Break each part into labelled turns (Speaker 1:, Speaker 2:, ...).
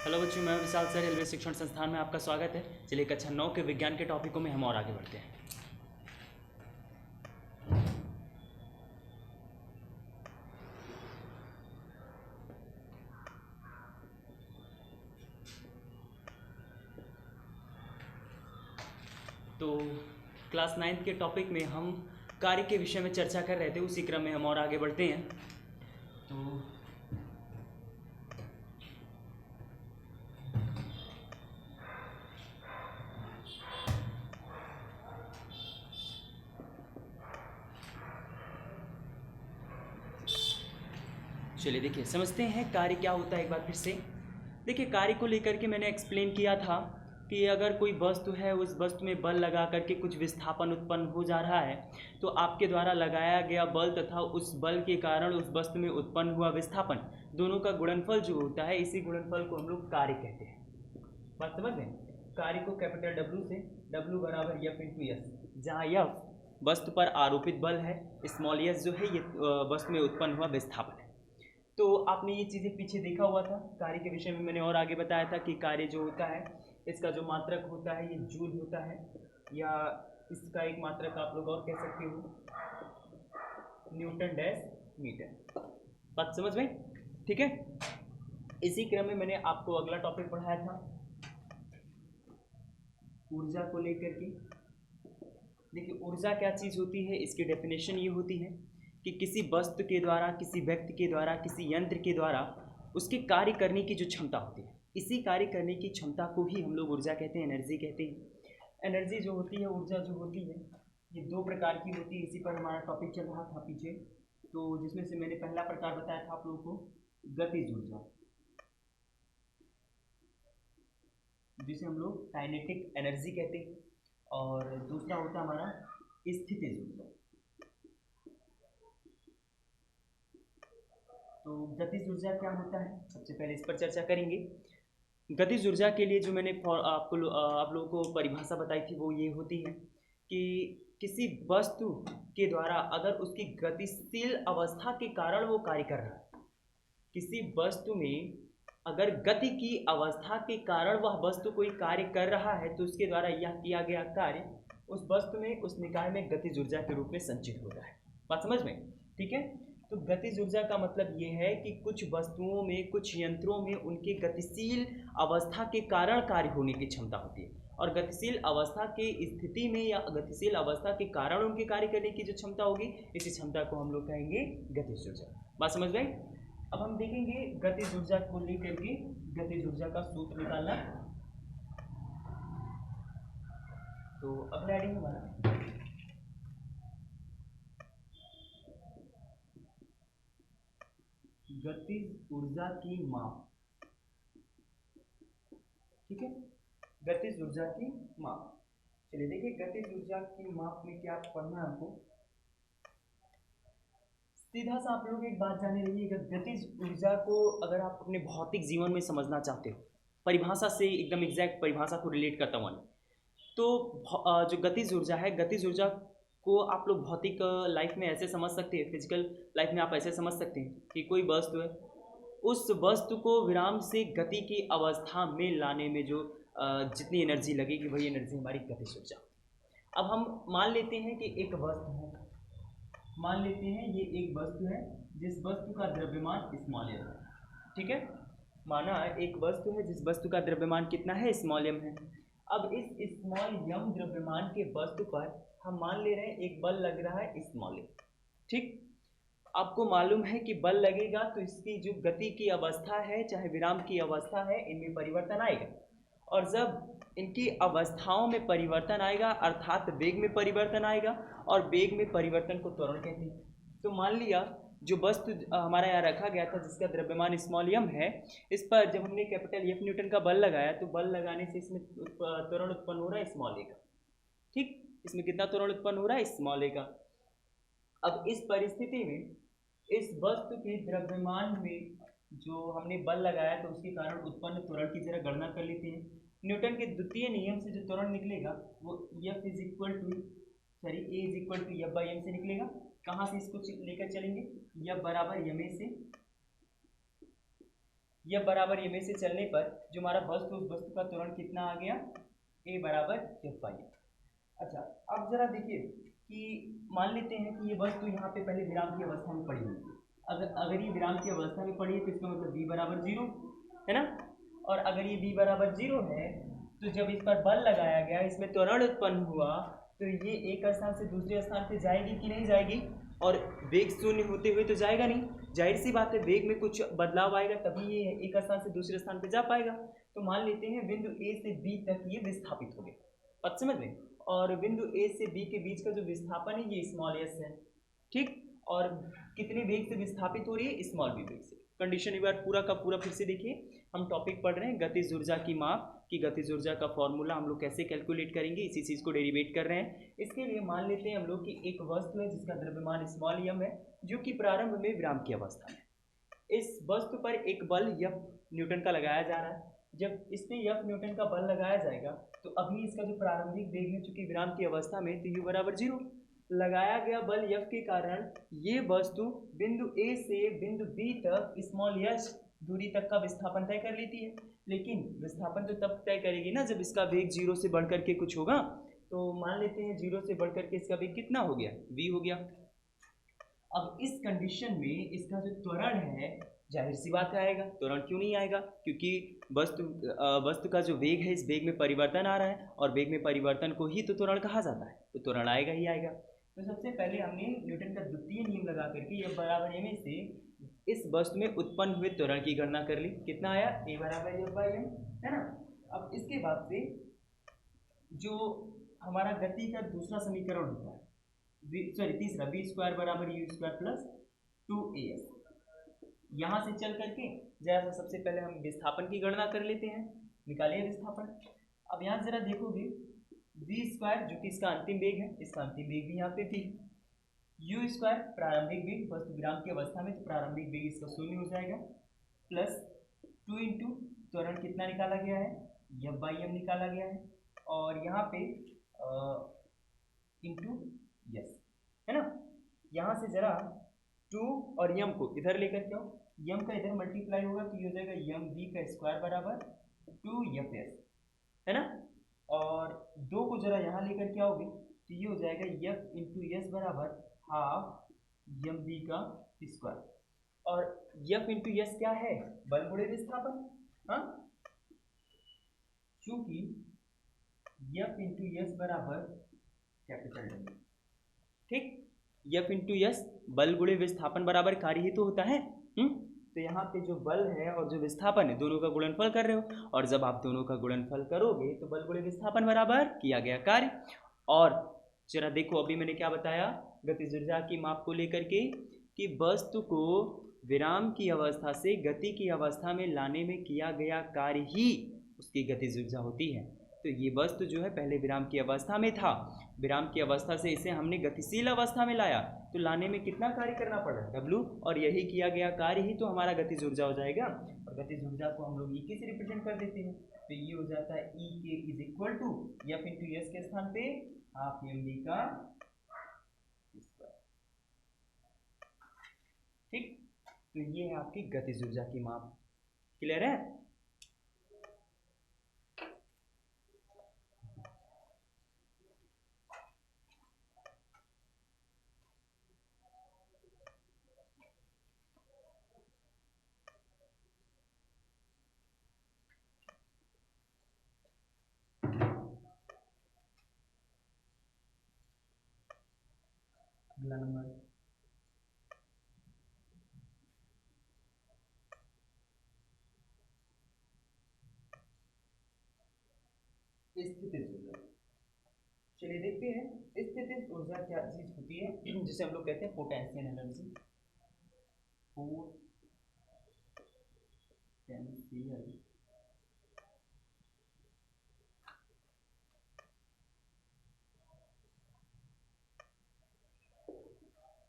Speaker 1: Hello बच्चों, मैं विशाल sir railway शिक्षण संस्थान में आपका स्वागत है। चलिए कक्षा 9 के विज्ञान के टॉपिकों में हम और आगे बढ़ते हैं। तो क्लास 9 के टॉपिक में हम कार्य के विषय में चर्चा कर रहे थे, उसी क्रम में हम और आगे बढ़ते हैं। तो चलिए देखिए, समझते हैं कार्य क्या होता है एक बार फिर से। देखिए, कार्य को लेकर के मैंने एक्सप्लेन किया था कि अगर कोई वस्तु है, उस वस्तु में बल लगा करके कुछ विस्थापन उत्पन्न हो जा रहा है, तो आपके द्वारा लगाया गया बल तथा उस बल के कारण उस वस्तु में उत्पन्न हुआ विस्थापन, दोनों का गुणनफल जो होता है, इसी गुणनफल को हम लोग कार्य कहते हैं। बात समझ गए? कार्य को कैपिटल W से W बराबर F इंटू एस, जहाँ F वस्तु पर आरोपित बल है, स्मॉल s जो है ये वस्तु में उत्पन्न हुआ विस्थापन है। तो आपने ये चीज़ें पीछे देखा हुआ था। कार्य के विषय में मैंने और आगे बताया था कि कार्य जो होता है, इसका जो मात्रक होता है ये जूल होता है, या इसका एक मात्रक आप लोग और कह सकते हो न्यूटन डैश मीटर। बात समझ में? ठीक है। इसी क्रम में मैंने आपको अगला टॉपिक पढ़ाया था ऊर्जा को लेकर के। देखिए, ऊर्जा क्या चीज़ होती है, इसकी डेफिनेशन ये होती है कि किसी वस्तु के द्वारा, किसी व्यक्ति के द्वारा, किसी यंत्र के द्वारा उसके कार्य करने की जो क्षमता होती है, इसी कार्य करने की क्षमता को ही हम लोग ऊर्जा कहते हैं, एनर्जी कहते हैं। एनर्जी जो होती है, ऊर्जा जो होती है, ये दो प्रकार की होती है। इसी पर हमारा टॉपिक चल रहा था पीछे, तो जिसमें से मैंने पहला प्रकार बताया था आप लोगों को गतिज ऊर्जा, जिसे हम लोग काइनेटिक एनर्जी कहते हैं, और दूसरा होता है हमारा स्थितिज ऊर्जा। तो गतिज ऊर्जा क्या होता है, सबसे पहले इस पर चर्चा करेंगे। गतिज ऊर्जा के लिए जो मैंने आप लोगों को परिभाषा बताई थी, वो ये होती है कि किसी वस्तु के द्वारा अगर उसकी गतिशील अवस्था के कारण वो कार्य कर रहा है, किसी वस्तु में अगर गति की अवस्था के कारण वह वस्तु कोई कार्य कर रहा है, तो उसके द्वारा यह किया गया कार्य उस वस्तु में, उस निकाय में गतिज ऊर्जा के रूप में संचित होता है। बात समझ में? ठीक है। तो गतिज ऊर्जा का मतलब ये है कि कुछ वस्तुओं में, कुछ यंत्रों में उनके गतिशील अवस्था के कारण कार्य होने की क्षमता होती है, और गतिशील अवस्था के स्थिति में या गतिशील अवस्था के कारण उनके कार्य करने की जो क्षमता होगी, इसी क्षमता को हम लोग कहेंगे गतिज ऊर्जा। बात समझ गए? अब हम देखेंगे गतिज ऊर्जा को लेकर के गतिज ऊर्जा का सूत्र निकालना। तो अगला हेडिंग हमारा गतिज ऊर्जा की माप। ठीक है, गतिज ऊर्जा की माप। चलिए देखिए, गतिज ऊर्जा की माप में क्या पढ़ना है आपको। सीधा सा आप लोग एक बात जाने रहिएगा, गतिज ऊर्जा को अगर आप अपने भौतिक जीवन में समझना चाहते हो, परिभाषा से एकदम एग्जैक्ट परिभाषा को रिलेट करता हूँ, तो जो गतिज ऊर्जा है, गतिज ऊर्जा को आप लोग भौतिक लाइफ में ऐसे समझ सकते हैं, फिजिकल लाइफ में आप ऐसे समझ सकते हैं कि कोई वस्तु है, उस वस्तु को विराम से गति की अवस्था में लाने में जो जितनी एनर्जी लगेगी, वही एनर्जी हमारी गतिज ऊर्जा। अब हम मान लेते हैं कि एक वस्तु है, मान लेते हैं ये एक वस्तु है जिस वस्तु का द्रव्यमान स्मॉल एम है। ठीक है, माना एक वस्तु है जिस वस्तु का द्रव्यमान कितना है, स्मॉल एम है। अब इस स्मॉल एम द्रव्यमान के वस्तु पर हम मान ले रहे हैं एक बल लग रहा है स्मॉल एम। ठीक, आपको मालूम है कि बल लगेगा तो इसकी जो गति की अवस्था है, चाहे विराम की अवस्था है, इनमें परिवर्तन आएगा, और जब इनकी अवस्थाओं में परिवर्तन आएगा, अर्थात वेग में परिवर्तन आएगा, और वेग में परिवर्तन को त्वरण कहते हैं। तो मान लिया जो वस्तु हमारा यहाँ रखा गया था जिसका द्रव्यमान स्मॉल एम है, इस पर जब हमने कैपिटल एफ न्यूटन का बल लगाया, तो बल लगाने से इसमें त्वरण उत्पन्न हो रहा है स्मॉल ए का। ठीक, इसमें कितना त्वरण उत्पन्न हो रहा है, स्मॉल ए का। अब इस परिस्थिति में इस वस्तु के द्रव्यमान में जो हमने बल लगाया, तो उसके कारण उत्पन्न त्वरण की जरा गणना कर लेते हैं। न्यूटन के द्वितीय नियम से जो त्वरण निकलेगा वो F is equal to A is equal to F by M से निकलेगा। कहाँ से इसको लेकर चलेंगे, F बराबर एम ए से, F बराबर ये में से चलने पर जो हमारा वस्तु उस वस्तु का त्वरण कितना आ गया, A बराबर F बाई M। अच्छा, अब जरा देखिए कि मान लेते हैं कि ये वस्तु यहाँ पे पहले विराम की अवस्था में पड़ी हुई है। अगर ये विराम की अवस्था में पड़ी है तो इसका मतलब v बराबर 0 है ना। और अगर ये v बराबर 0 है तो जब इस पर बल लगाया गया, इसमें त्वरण उत्पन्न हुआ, तो ये एक स्थान से दूसरे स्थान पे जाएगी कि नहीं जाएगी, और वेग शून्य होते हुए तो जाएगा नहीं। जाहिर सी बात है, वेग में कुछ बदलाव आएगा तभी ये एक स्थान से दूसरे स्थान पे जा पाएगा। तो मान लेते हैं बिंदु A से B तक ये विस्थापित हो गया, बात समझ में। और बिंदु A से B के बीच का जो विस्थापन है ये स्मॉल s है, ठीक। और कितने वेग से विस्थापित हो रही है, स्मॉल v वेग से। कंडीशन एक बार पूरा का पूरा फिर से देखिए। हम टॉपिक पढ़ रहे हैं गतिज ऊर्जा की माप कि गतिज ऊर्जा का फॉर्मूला हम लोग कैसे कैलकुलेट करेंगे, इसी चीज़ को डेरिवेट कर रहे हैं। इसके लिए मान लेते हैं हम लोग कि एक वस्तु है जिसका द्रव्यमान स्मॉल m है, जो कि प्रारंभ में विराम की अवस्था में। इस वस्तु पर एक बल F न्यूटन का लगाया जा रहा है। जब इसमें F न्यूटन का बल लगाया जाएगा तो अभी इसका जो प्रारंभिक वेग है, चूंकि विराम की अवस्था में, तो u बराबर 0। लगाया गया बल F के कारण ये वस्तु बिंदु A से बिंदु B तक स्मॉल s दूरी तक का विस्थापन तय कर लेती है। लेकिन विस्थापन तो तब तय करेगी ना जब इसका वेग 0 से बढ़ करके कुछ होगा। तो मान लेते हैं 0 से बढ़ करके इसका वेग कितना हो गया, v हो गया। अब इस कंडीशन में इसका जो त्वरण है, जाहिर सी बात आएगा। त्वरण क्यों नहीं आएगा, क्योंकि वस्तु का जो वेग है, इस वेग में परिवर्तन आ रहा है, और वेग में परिवर्तन को ही तो त्वरण कहा जाता है, तो त्वरण आएगा ही आएगा। तो सबसे पहले हमने न्यूटन का द्वितीय नियम लगा करके F बराबर m से इस वस्तु में उत्पन्न हुए त्वरण की गणना कर ली। कितना आया, A बराबर F बाई M, है ना। अब इसके बाद से जो हमारा गति का दूसरा समीकरण होता है, तीसरा, v स्क्वायर बराबर u स्क्वायर प्लस 2as, यहाँ से चल करके जरा सबसे पहले हम विस्थापन की गणना कर लेते हैं। निकालिए विस्थापन। अब यहाँ जरा देखोगे v स्क्वायर जो कि इसका अंतिम वेग है, इसका अंतिम वेग भी यहाँ पे थी, u स्क्वायर प्रारंभिक वेग, वस्तु विराम की अवस्था में, तो प्रारंभिक वेग इसका 0 हो जाएगा, प्लस 2 इंटू त्वरण कितना निकाला गया है, F बाई M निकाला गया है, और यहाँ पे इंटू यस, है ना। यहाँ से जरा 2 और m को इधर लेकर के आओ, m का इधर मल्टीप्लाई होगा तो ये हो जाएगा mv का स्क्वायर बराबर 2fs, है ना। और 2 को जरा यहाँ लेकर के आओगे तो ये हो जाएगा f इंटू एस बराबर हाफ mv का स्क्वायर। और f इंटू एस क्या है, बल गुणे विस्थापन, हाँ, चूंकि f इंटू एस बराबर कैपिटल W, ठीक। F इंटू एस बल गुणे विस्थापन बराबर कार्य ही तो होता है। तो यहाँ पे जो बल है और जो विस्थापन है, दोनों का गुणनफल कर रहे हो, और जब आप दोनों का गुणनफल करोगे तो बल गुणे विस्थापन बराबर किया गया कार्य। और जरा देखो अभी मैंने क्या बताया गतिज ऊर्जा की माप को लेकर के, कि वस्तु को विराम की अवस्था से गति की अवस्था में लाने में किया गया कार्य ही उसकी गतिज ऊर्जा होती है। तो ये वस्तु जो है पहले विराम की अवस्था में था, विराम की अवस्था से इसे हमने गतिशील अवस्था में लाया, तो लाने में कितना कार्य करना पड़ा, W, और यही किया गया कार्य ही तो हमारा गतिज ऊर्जा हो जाएगा। और गतिज ऊर्जा को हम लोग E के से रिप्रेजेंट कर देते हैं, तो ये हो जाता है E के is equal to F into S के स्थान पे हाफ mv का स्क्वायर, ठीक। तो ये है आपकी गतिज ऊर्जा की माप। क्लियर है। अगला नंबर, स्थितिज ऊर्जा। चलिए देखते हैं स्थितिज ऊर्जा क्या चीज होती है, जिसे हम लोग कहते हैं potential energy.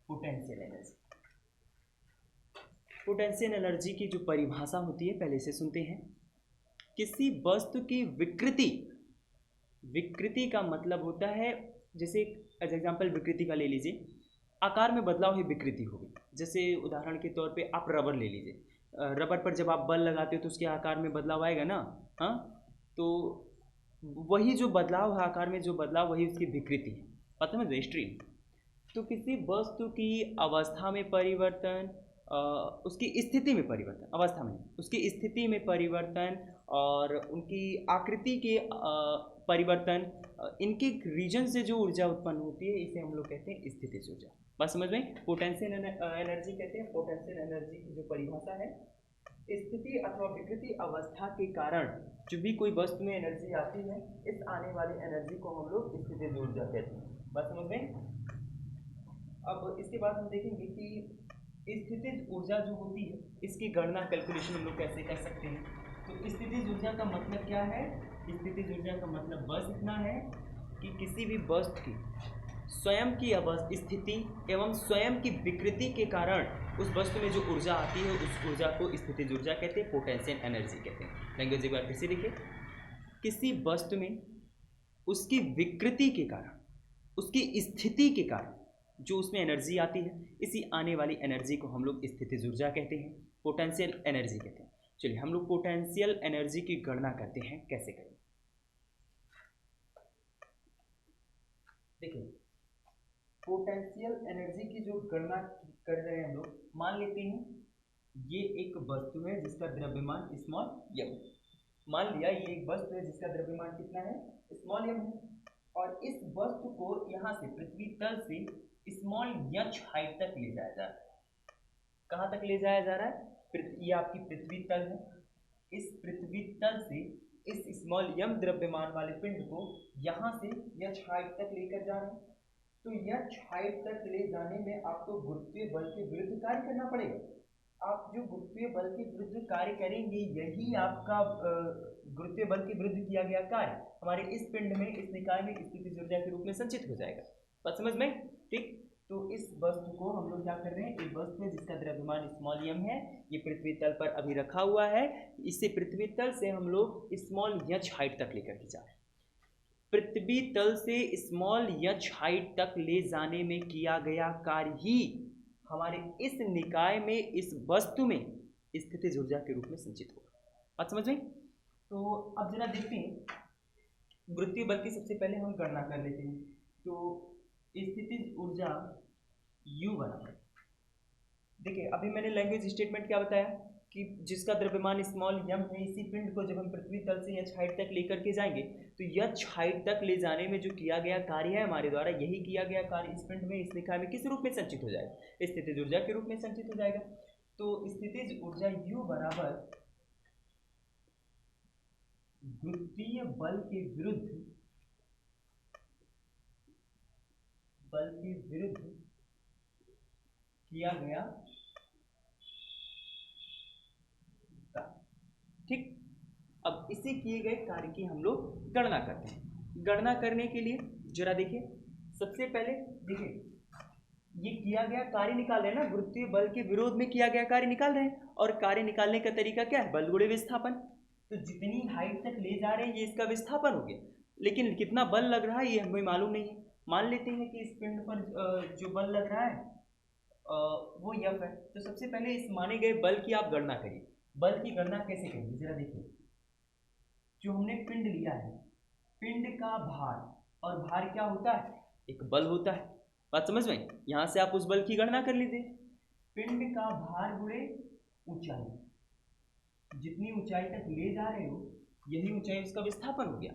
Speaker 1: Potential energy, potential energy की जो परिभाषा होती है पहले से सुनते हैं। किसी वस्तु की विकृति, विकृति का मतलब होता है, जैसे एज एग्जाम्पल विकृति का ले लीजिए, आकार में बदलाव ही विकृति होगी। जैसे उदाहरण के तौर पे आप रबर ले लीजिए, रबर पर जब आप बल लगाते हो तो उसके आकार में बदलाव आएगा ना। हाँ, तो वही जो बदलाव है आकार में, जो बदलाव वही उसकी विकृति है। पता है स्ट्रीम। तो किसी वस्तु की अवस्था में परिवर्तन, उसकी स्थिति में परिवर्तन, अवस्था में उसकी स्थिति में परिवर्तन और उनकी आकृति के परिवर्तन, इनके रीजन से जो ऊर्जा उत्पन्न होती है इसे हम लोग कहते हैं स्थितिज ऊर्जा। बात समझ में? पोटेंशियल एनर्जी कहते हैं। पोटेंशियल एनर्जी की जो परिभाषा है, स्थिति अथवा विकृति अवस्था के कारण जो भी कोई वस्तु में एनर्जी आती है, इस आने वाली एनर्जी को हम लोग स्थितिज ऊर्जा कहते हैं। बात समझ में? अब इसके बाद हम देखेंगे कि स्थितिज ऊर्जा जो होती है इसकी गणना, कैलकुलेशन हम लोग कैसे कर सकते हैं। तो स्थितिज ऊर्जा का मतलब क्या है? स्थितिज ऊर्जा का मतलब बस इतना है कि किसी भी वस्तु की स्वयं की स्थिति एवं स्वयं की विकृति के कारण उस वस्तु में जो ऊर्जा आती है उस ऊर्जा को स्थितिज ऊर्जा कहते हैं, पोटेंशियल एनर्जी कहते हैं। लैंग्वेज एक बार फिर से देखिए, किसी वस्तु में उसकी विकृति के कारण, उसकी स्थिति के कारण जो उसमें एनर्जी आती है, इसी आने वाली एनर्जी को हम लोग स्थितिज ऊर्जा कहते हैं, पोटेंशियल एनर्जी कहते हैं। चलिए हम लोग पोटेंशियल एनर्जी की गणना करते हैं, कैसे करें। देखिए पोटेंशियल एनर्जी की जो गणना कर रहे हैं हम लोग, मान लेते हैं ये एक वस्तु है जिसका द्रव्यमान स्मॉल यम। मान लिया ये एक वस्तु है जिसका द्रव्यमान कितना है, स्मॉल यम है, और इस वस्तु को यहाँ से पृथ्वी तल से स्मॉल एच हाइट तक ले जाया जा रहा है। कहाँ तक ले जाया जा रहा है? ये आपकी पृथ्वी तल है। इस पृथ्वी तल से इस स्मॉल यम द्रव्यमान वाले पिंड को यहाँ से एच हाइट तक लेकर जा रहे हैं। तो एच हाइट तक ले जाने में आपको गुरुत्वीय बल के विरुद्ध कार्य करना पड़ेगा। आप जो गुरुत्वीय बल के विरुद्ध कार्य करेंगे, यही आपका गुरुत्वीय बल के विरुद्ध किया गया कार्य हमारे इस पिंड में, इस निकाय में स्थितिज ऊर्जा के रूप में संचित हो जाएगा। बात समझ में? ठीक। तो इस वस्तु को हम लोग क्या कर रहे हैं, एक वस्तु है जिसका द्रव्यमान स्मॉल यम है, ये पृथ्वी तल पर अभी रखा हुआ है, इसे पृथ्वी तल से हम लोग स्मॉल एच हाइट तक लेकर के जा रहे हैं। पृथ्वी तल से स्मॉल एच हाइट तक ले जाने में किया गया कार्य ही हमारे इस निकाय में, इस वस्तु में स्थितिज ऊर्जा के रूप में संचित होगा। बात समझ में? तो अब जरा देखते हैं गुरुत्वीय बल की सबसे पहले हम गणना कर लेते हैं। तो स्थितिज ऊर्जा U बराबर, देखिए अभी मैंने लैंग्वेज स्टेटमेंट क्या बताया कि जिसका द्रव्यमान स्मॉल यम है, इसी पिंड को जब हम पृथ्वी तल से एच हाइट तक लेकर के जाएंगे तो एच हाइट तक ले जाने में जो किया गया कार्य है हमारे द्वारा, यही किया गया कार्य इस पिंड में, इस निकाय में किस रूप में संचित हो जाएगा, स्थितिज ऊर्जा के रूप में संचित हो जाएगा। तो स्थितिज ऊर्जा U बराबर गुरुत्वीय बल के विरुद्ध किया गया। ठीक। अब इसे किए गए कार्य की हम लोग गणना करते हैं। गणना करने के लिए जरा देखिए, सबसे पहले देखिए ये किया गया कार्य निकाल रहे हैं ना, गुरुत्वीय बल के विरोध में किया गया कार्य निकाल रहे हैं, और कार्य निकालने का तरीका क्या है, बल गुणे विस्थापन। तो जितनी हाइट तक ले जा रहे हैं ये इसका विस्थापन हो गया, लेकिन कितना बल लग रहा है ये हमें मालूम नहीं है। मान लेते हैं कि इस पिंड पर जो बल लग रहा है वो F है। तो सबसे पहले इस माने गए बल की आप गणना करिए। बल की गणना कैसे करेंगे जरा देखिए। जो हमने पिंड लिया है, पिंड का भार, और भार क्या होता है, एक बल होता है। बात समझ में? यहाँ से आप उस बल की गणना कर लीजिए। पिंड का भार गुणे ऊंचाई, जितनी ऊंचाई तक ले जा रहे हो यही ऊंचाई उसका विस्थापन हो गया।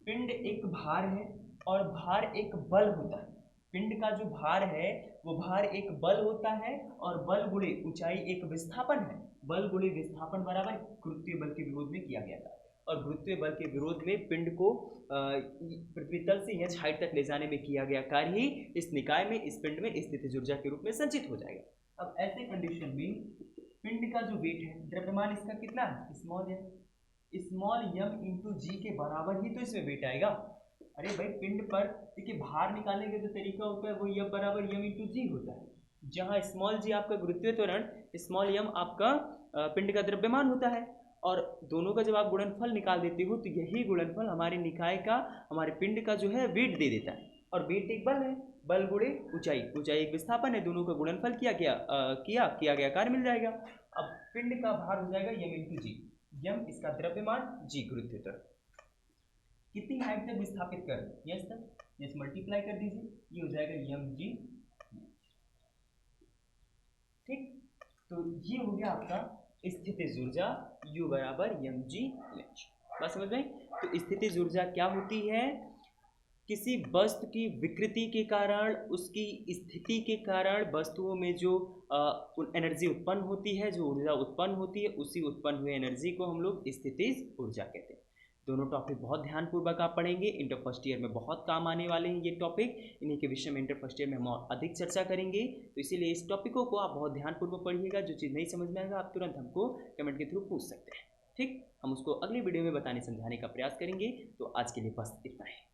Speaker 1: पिंड एक भार है और भार एक बल होता है। पिंड का जो भार है वो भार एक बल होता है, और बल गुणे ऊंचाई एक विस्थापन है। बल गुणे विस्थापन बराबर गुरुत्वीय बल के विरोध में किया गया था, और गुरुत्वीय बल के विरोध में पिंड को पृथ्वी तल से एच हाइट तक ले जाने में किया गया कार्य ही इस निकाय में, इस पिंड में स्थितिज ऊर्जा के रूप में संचित हो जाएगा। अब ऐसे कंडीशन में पिंड का जो वेट है, द्रव्यमान इसका कितना है, स्मॉल यम इंटू जी के बराबर ही तो इसमें वेट आएगा। अरे भाई पिंड पर देखिए भार निकालने का जो तरीका होता है वो F बराबर यम इंटू जी होता है, जहाँ स्मॉल जी आपका गुरुत्वीय त्वरण, स्मॉल यम आपका पिंड का द्रव्यमान होता है, और दोनों का जब आप गुणनफल निकाल देते हो तो यही गुणनफल हमारे निकाय का, हमारे पिंड का जो है वेट दे देता है। और वेट एक बल है, बल गुणे ऊंचाई, ऊंचाई एक विस्थापन है, दोनों का गुणनफल किया गया कार्य मिल जाएगा। अब पिंड का भार हो जाएगा यम इंटू जी, यम इसका द्रव्यमान, जी गुरुत्वाकर्षण। कितनी हाइट तक विस्थापित कर, यस तक, यस मल्टीप्लाई कर दीजिए, ये हो जाएगा यम जी। ठीक, तो ये हो गया आपका स्थितिज ऊर्जा, U बराबर एम जी एच। बात समझ में? तो स्थितिज ऊर्जा क्या होती है? किसी वस्तु की विकृति के कारण, उसकी स्थिति के कारण वस्तुओं में जो एनर्जी उत्पन्न होती है, जो ऊर्जा उत्पन्न होती है, उसी उत्पन्न हुई एनर्जी को हम लोग स्थितिज ऊर्जा कहते हैं। दोनों टॉपिक बहुत ध्यानपूर्वक आप पढ़ेंगे, इंटर फर्स्ट ईयर में बहुत काम आने वाले हैं ये टॉपिक। इन्हीं के विषय में इंटर फर्स्ट ईयर में हम और अधिक चर्चा करेंगे, तो इसीलिए इस टॉपिकों को आप बहुत ध्यानपूर्वक पढ़िएगा। जो चीज़ नहीं समझ में आएगा आप तुरंत हमको कमेंट के थ्रू पूछ सकते हैं। ठीक, हम उसको अगली वीडियो में बताने समझाने का प्रयास करेंगे। तो आज के लिए बस इतना है।